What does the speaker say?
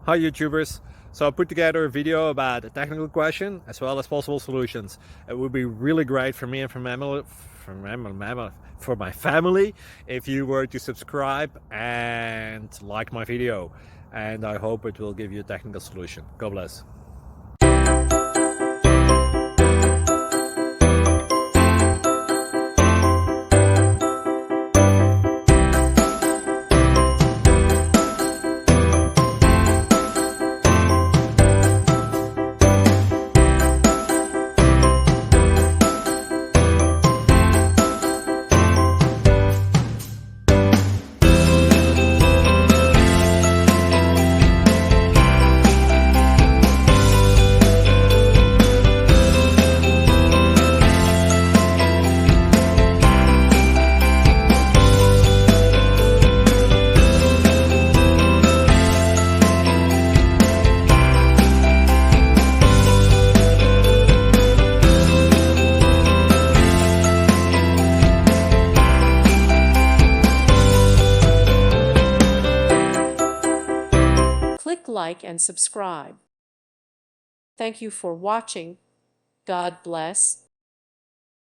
Hi YouTubers! So I put together a video about a technical question as well as possible solutions. It would be really great for me and for my family if you were to subscribe and like my video, and I hope it will give you a technical solution. God bless. Click like and subscribe. Thank you for watching. God bless.